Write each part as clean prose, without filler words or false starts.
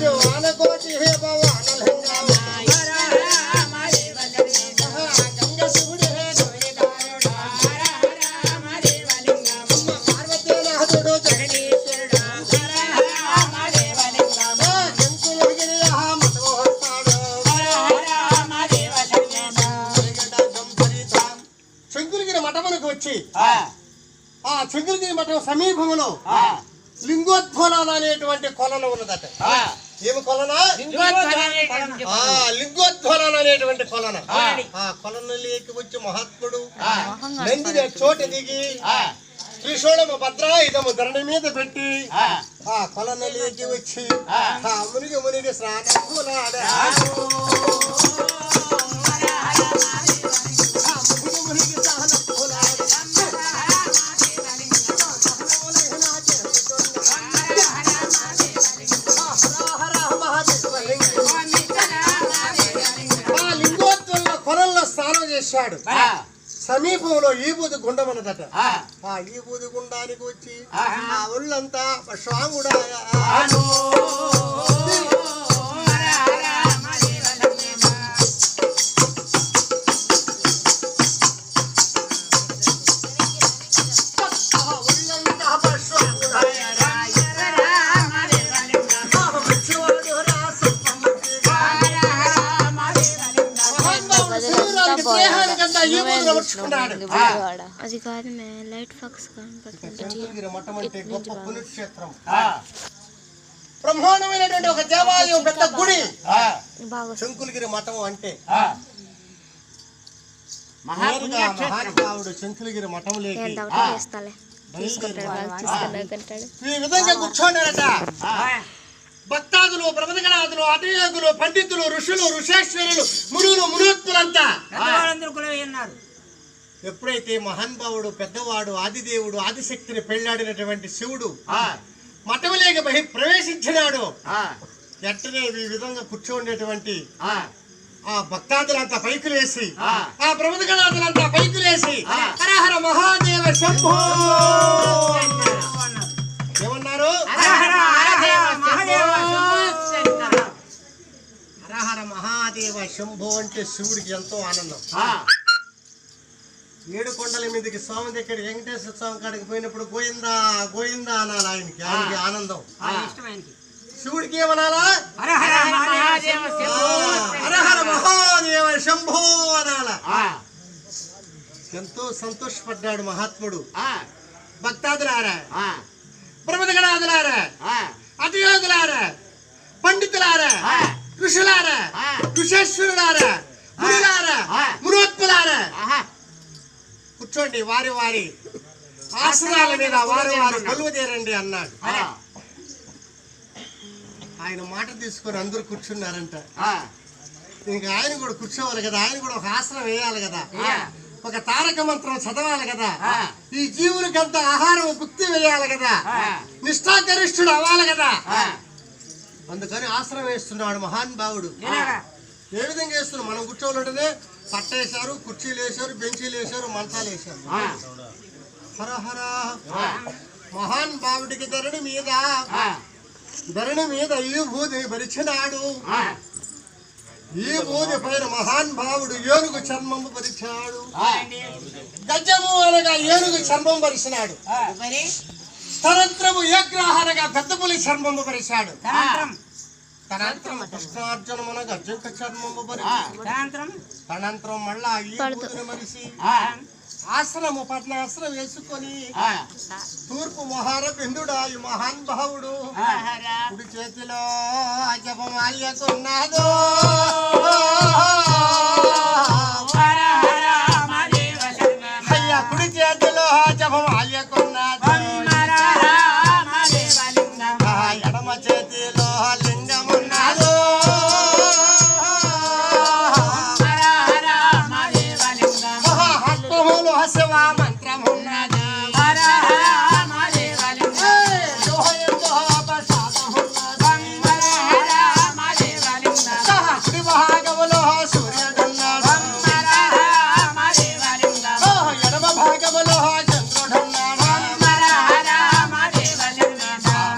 శివానకోటి హే భవానలింగా గంగ శివుడి హే గోవిందారుడా పార్వతీనాథుడు జగదీశ్వరుడా శంకులగిరి మఠోస్తాడు శంకులగిరి మఠమునకు వచ్చి ఆ శంకులగిరి మఠం సమీపంలో లింగోద్భవనం అనేటువంటి కొలను ఉన్నదట. ఏమి కొలన? లింగోద్భవనం అనేటువంటి కొలన. ఆ కొలనలోకి వచ్చి మహాత్ముడు నందిని చోట దిగి త్రిశూలము భద్రాయుధము ధరణి మీద పెట్టి ఆ కొలనలోకి వచ్చి మునిగి మునిగి స్నానములాడా చేశాడు. సమీపంలో ఈబూది గుండం ఉన్నదట. ఆ ఈబూది గుండానికి వచ్చి ఆ ఒళ్ళంతా స్వాంగుడా అది కాదు లైట్ ఫాక్స్ గొప్ప పుణ్యక్షేత్రం, బ్రహ్మాండమైనటువంటి ఒక దేవాలయం, పెద్ద గుడి శంకులగిరి మఠం అంటే. మహానుభావుడు శంకులగిరి మఠం లేకి ఈ విధంగా కూర్చోండారట. భక్తాదులు, బ్రహ్మగణాదులు, అటయోగులు, పండితులు, ఋషులు, ఋషేశ్వరులు, మునులు, మునోత్తులంతా ఎప్పుడైతే మహానుభావుడు పెద్దవాడు ఆదిదేవుడు ఆదిశక్తిని పెళ్లాడినటువంటి శివుడు మఠములేకి ప్రవేశించినాడు, ఎట్టనే ఈ విధంగా కూర్చోండేటువంటి ఆ భక్తాదులంతా పైకులేసి ఆ బ్రహ్మగణాదులంతా పైకులేసి హర హర మహాదేవ శంభో ఏమన్నారు? హర హర మహాదేవ శంభో అంటే శివుడికి ఎంతో ఆనందం. ఏడు కొండల మీదకి స్వామి దగ్గర వెంకటేశ్వర స్వామి కాడికి పోయినప్పుడు గోయిందా గోయిందా అనాలి. ఆయనకి ఆనందం. శివుడికి ఏమనాలా? హర హర మహాదేవ శంభో అనాలా. ఎంతో సంతోషపడ్డాడు మహాత్ముడు. భక్తాదులారా, బ్రహ్మగణాదులారా, అతియోగులారా, పండితులారా, ఋషులారా, ఋషేశ్వరులారా, మునులారా, మునోత్ములారా కూర్చోండి, వారి వారి ఆసనాల మీద వారి వారు కొలువుదేరండి అన్నాడు. ఆయన మాట తీసుకొని అందరూ కూర్చున్నారంట. ఇంకా ఆయన కూడా కూర్చోవాలి కదా, ఆయన కూడా ఒక ఆసనం వేయాలి కదా, ఒక తారక మంత్రం చదవాలి కదా, ఈ జీవులకంతా ఆహారం గుర్తి వేయాలి కదా, నిష్ఠాగరిష్ఠుడు అవ్వాలి కదా. అందుకని ఆసనం వేస్తున్నాడు మహానుభావుడు. ఏ విధంగా వేస్తున్నాడు? మనం కూర్చోవాలంటేనే పట్టేశారు, కుర్చీలు వేశారు, బెంచీలు వేశారు, మంచాలు వేశారు. హర హర మహానుభావుడికి ధరణి మీద ఈ బూదిని పరిచినాడు. ఈ బూది పైన మహానుభావుడు ఏనుగు చర్మము పరిచాడు. గజము అనగా ఏనుగు చర్మం పరిచినాడు. తనంత్రము ఏగ్రహనగా పెద్ద పులి చర్మము పరిచాడు. తనంత్రం కృష్ణార్జునమునగా జింక చర్మము పరిచాడు. తనంత్రం మళ్ళా ఈ బూదిని మరిసి ఆశ్రము పద్మాశ్రం వేసుకొని తూర్పు మహార బిందుడా ఈ మహానుభావుడు కుడి చేతిలో జపమాల్యకున్నాడు. అయ్యా కుడి చేతిలో జపమాల్యకున్నాడు. ఎడమ చేతిలో లింగమున్నాడు. శివ మంత్రమున్నది. కుడి భాగములో సూర్యుడున్నాడు. ఎడమ భాగములో చంద్రుడున్నాడు.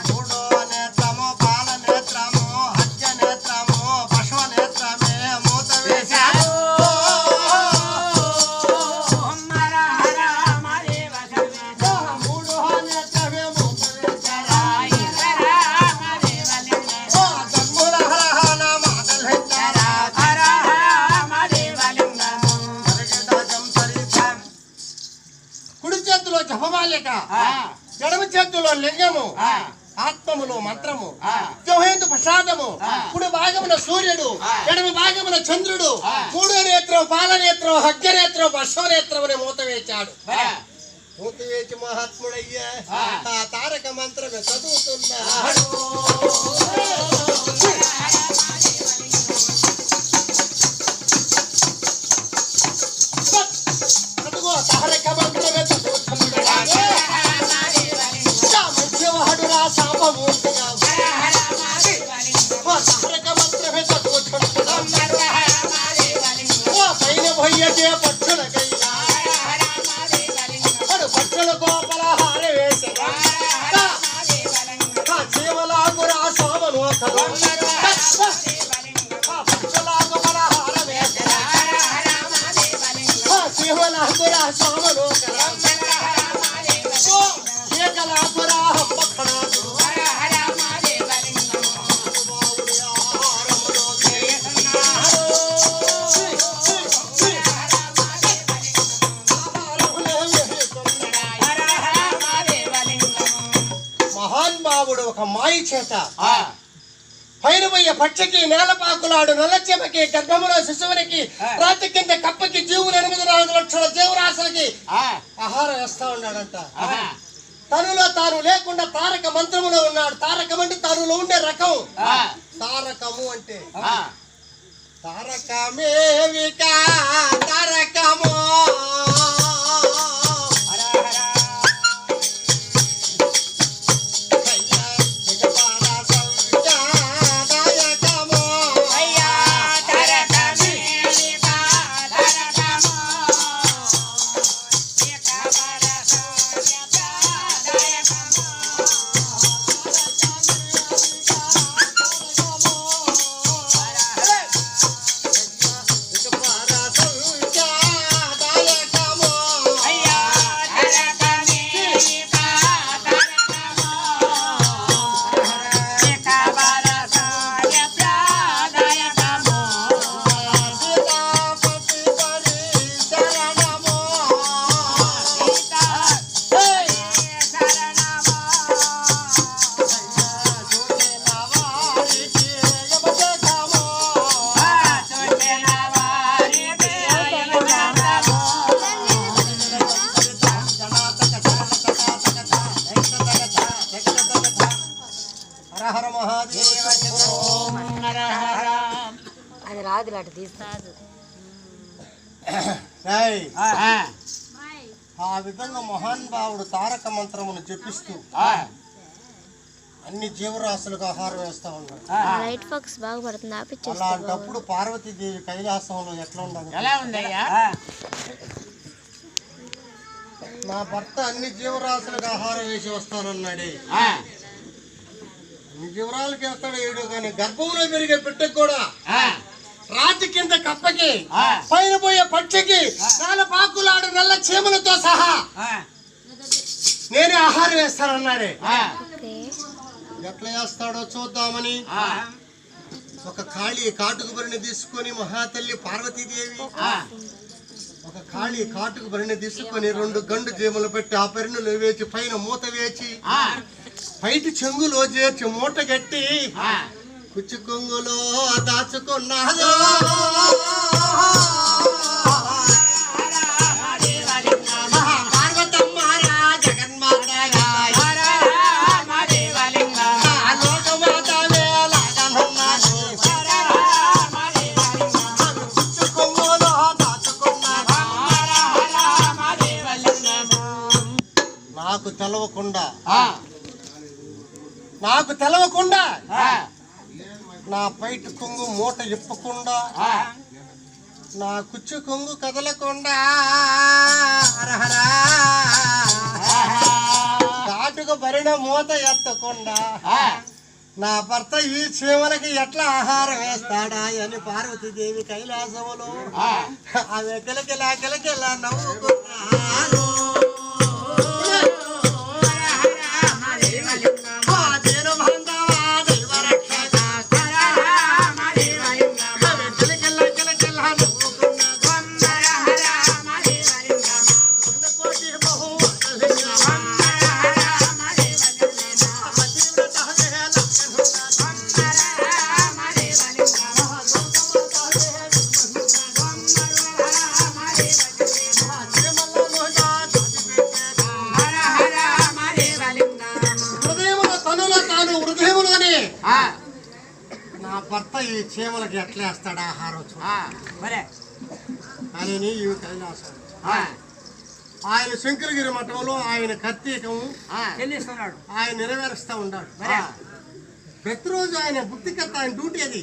మూడో నేత్రము పాల నేత్రము చేతులో లింగము, ఆత్మములో మంత్రము, జోహేందు ప్రసాదము, కుడి భాగమున సూర్యుడు, ఎడమ భాగమున చంద్రుడు, మూడో నేత్రం పాలనేత్రం, అగ్రనేత్రం, అశ్వనేత్రం అని మూత వేచాడు. మూత వేచి మహాత్ముడయ్యా ఆ తారక మంత్రమే చదువుతున్నాడు. చదువు తారక మంత్రమే చదువుతున్నాడు. మంచివాడు రా సామమూర్తిగా తారక మంత్రమే చదువుతున్నాడు. పైన భయ్యే పక్షులకయ్యా పక్షుల గోపల హార వేసరా జీవలాగు రా సోమనోకలు పక్షులాగు మన హార వేసరా జీవలాగు రా సోమనోకల ఏకలాగు రా హమ్మక్కడాదు మహానుభావుడు ఒక మాయ చేత పైన పోయే పక్షికి, నేలపాకులాడు నల్లచెమకి, గర్భములో శిశువునికి, రాతి కింద కప్పకి, జీవులు 8 లక్షల జీవరాశులకి ఆహారం వేస్తా ఉన్నాడంట. తనులో తాను లేకుండా తారక మంత్రములో ఉన్నాడు. తారకం అంటే తనులో ఉండే రకం. తారకము అంటే తారకమేవిక తారకము అది రాదు అటు తీస్తాదు. ఆ విధంగా మహానుభావుడు తారక మంత్రమును జపిస్తూ అన్ని జీవరాశులకు ఆహారం వేస్తా ఉన్నాడు. లైట్ ఫాక్స్ బాగా పడుతుంది, ఆపిచ్చేస్తా. అలాంటప్పుడు పార్వతీదేవి కైలాసంలో ఎట్లా ఉండాలి? ఎలా ఉందయ్యా? నా భర్త అన్ని జీవరాశులకు ఆహారం వేసి వస్తానన్నాడే. అన్ని జీవరాలకు వేస్తాడు ఏడు, కానీ గర్భంలో పెరిగే బిడ్డకు కూడా, రాతి కింద కప్పకి, పైన పోయే పక్షికి, పాకులాడు నల్ల చీమలతో సహా నేనే ఆహారం వేస్తానన్నాడే. ఎట్లా వేస్తాడో చూద్దామని ఒక ఖాళీ కాటుకు బరిని తీసుకొని మహాతల్లి పార్వతీదేవి ఒక ఖాళీ కాటుకు బరిని తీసుకొని 2 గండు జీమలు పెట్టి ఆ పరిణులు వేచి పైన మూత వేచి బయటి చెంగులో చేర్చి మూట గట్టి కుచ్చు కొంగులో దాచుకున్నాదో. నాకు తెలవకుండా నా పైట కొంగు మూట ఇప్పకుండా నా కుచ్చు కొంగు కదలకుండా కాటుకు బరిన మూత ఎత్తకుండా నా భర్త ఈ చీమలకి ఎట్లా ఆహారం వేస్తాడా అని పార్వతీదేవి కైలాసములో ఆమె కిలకిలా నవ్వుకున్నారు. ఆ భర్త ఈ చీమలకి ఎట్లా వేస్తాడు ఆహారం మరే అని ఈ కైలాసం ఆయన శంకరగిరి మఠంలో ఆయన కర్తీకం చెల్లిస్తున్నాడు. ఆయన నెరవేరుస్తూ ఉన్నాడు. మరే ప్రతిరోజు ఆయన బుద్ధికర్త, ఆయన డ్యూటీ అది.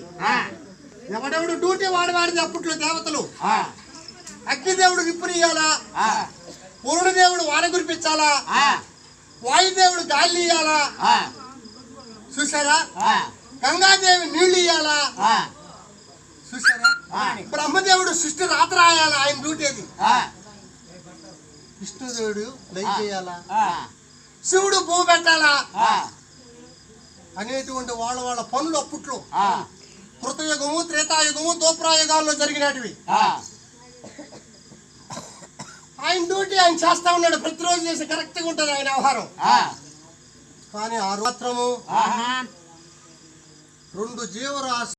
ఎవడెవడు డ్యూటీ వాడిది అప్పట్లో దేవతలు. అగ్నిదేవుడు విప్పునియాలా, వరుణదేవుడు వాన కురిపించాలా, వాయుదేవుడు గాలి ఇయ్యాలా, చూసారా, గంగాదేవి నీళ్లు ఇయ్యాలా, చూసారా, బ్రహ్మదేవుడు సృష్టి రాత రాయాలా, ఆయన డ్యూటీ అది. విష్ణుదేవుడు లైక్ చేయాలా, శివుడు భూ పెట్టాలా అనేటువంటి వాళ్ళ పనులు అప్పట్లో కృతయుగము, త్రేతాయుగము, దోప్రాయుగాల్లో జరిగినటివి. ఆయన డ్యూటీ ఆయన చేస్తా ఉన్నాడు. ప్రతిరోజు చేసి కరెక్ట్ గా ఉంటుంది ఆయన వ్యవహారం. కానీ ఆ మాత్రము 2 జీవరాశి